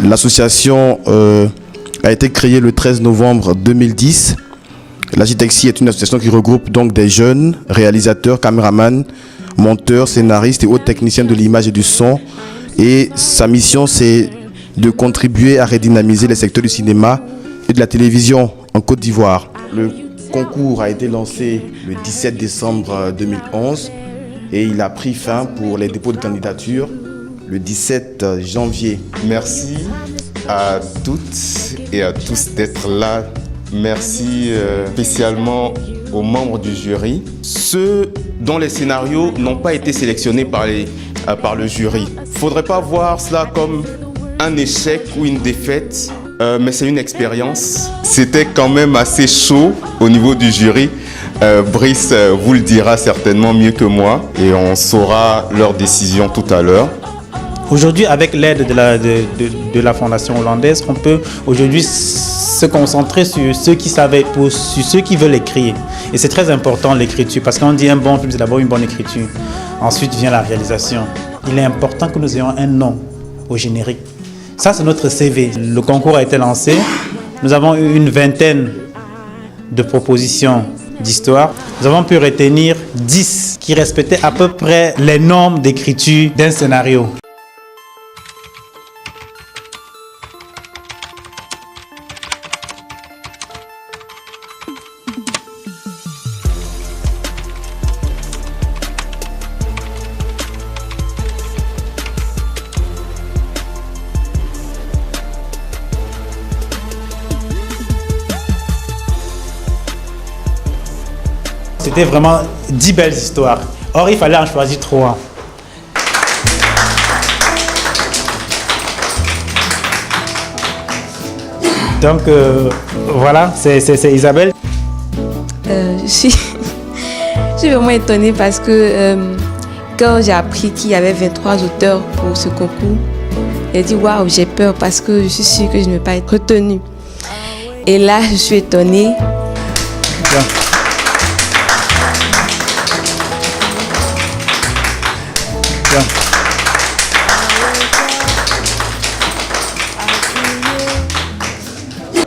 L'association a été créée le 13 novembre 2010. L'Agitexi est une association qui regroupe donc des jeunes réalisateurs, caméramans, monteurs, scénaristes et autres techniciens de l'image et du son. Et sa mission, c'est de contribuer à redynamiser les secteurs du cinéma et de la télévision en Côte d'Ivoire. Le concours a été lancé le 17 décembre 2011 et il a pris fin pour les dépôts de candidature le 17 janvier. Merci à toutes et à tous d'être là. Merci spécialement aux membres du jury, ceux dont les scénarios n'ont pas été sélectionnés par le jury. Il ne faudrait pas voir cela comme un échec ou une défaite, mais c'est une expérience. C'était quand même assez chaud au niveau du jury. Brice vous le dira certainement mieux que moi et on saura leur décision tout à l'heure. Aujourd'hui, avec l'aide de la Fondation hollandaise, on peut aujourd'hui se concentrer sur ceux qui savaient, sur ceux qui veulent écrire. Et c'est très important l'écriture, parce qu'on dit un bon film, c'est d'abord une bonne écriture. Ensuite vient la réalisation. Il est important que nous ayons un nom au générique. Ça, c'est notre CV. Le concours a été lancé. Nous avons eu une vingtaine de propositions d'histoire. Nous avons pu retenir 10 qui respectaient à peu près les normes d'écriture d'un scénario. C'était vraiment 10 belles histoires. Or, il fallait en choisir 3. Donc, voilà, c'est Isabelle. Je suis vraiment étonnée parce que quand j'ai appris qu'il y avait 23 auteurs pour ce concours, j'ai dit waouh, j'ai peur parce que je suis sûre que je ne vais pas être retenue. Et là, je suis étonnée. Bien.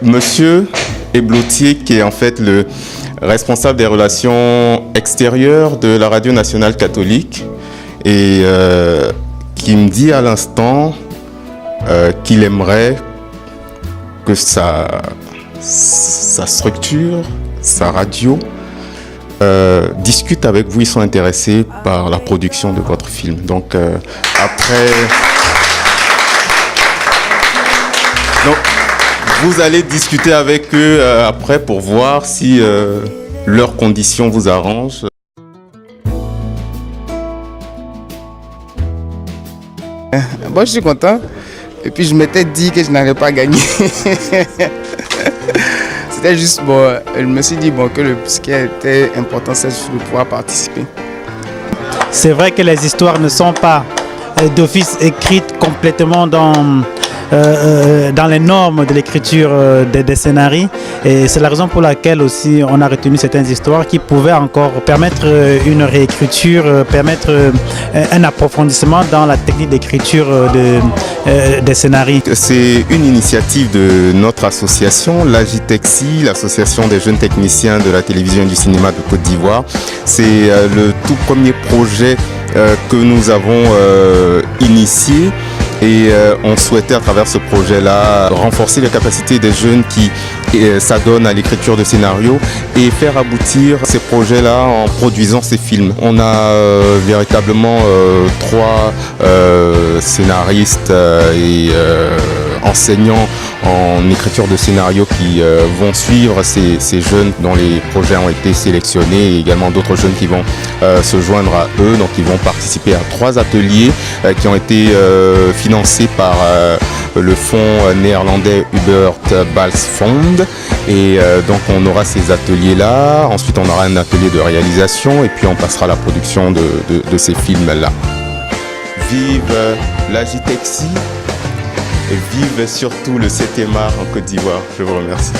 Monsieur Ebloutier, qui est en fait le responsable des relations extérieures de la Radio Nationale Catholique et qui me dit à l'instant qu'il aimerait que sa structure, sa radio, discute avec vous. Ils sont intéressés par la production de votre film. Donc après... Donc, vous allez discuter avec eux après pour voir si leurs conditions vous arrangent. Bon, je suis content. Et puis je m'étais dit que je n'allais pas gagner. C'était juste, bon, je me suis dit bon, que ce qui était important, c'est de pouvoir participer. C'est vrai que les histoires ne sont pas d'office écrites complètement dans les normes de l'écriture des scénarios. Et c'est la raison pour laquelle aussi on a retenu certaines histoires qui pouvaient encore permettre une réécriture, permettre un approfondissement dans la technique d'écriture des scénarios. C'est une initiative de notre association, l'Agitexi, l'association des jeunes techniciens de la télévision et du cinéma de Côte d'Ivoire. C'est le tout premier projet que nous avons initié. Et on souhaitait à travers ce projet-là renforcer les capacités des jeunes qui s'adonnent à l'écriture de scénarios et faire aboutir ces projets-là en produisant ces films. On a véritablement 3 scénaristes et enseignants en écriture de scénarios qui vont suivre ces jeunes dont les projets ont été sélectionnés et également d'autres jeunes qui vont se joindre à eux. Donc ils vont participer à 3 ateliers qui ont été financés par le fonds néerlandais Hubert Bals Fond. Et donc on aura ces ateliers-là, ensuite on aura un atelier de réalisation et puis on passera à la production de ces films-là. Vive l'Agitexi! Et vive surtout le 7e art en Côte d'Ivoire. Je vous remercie.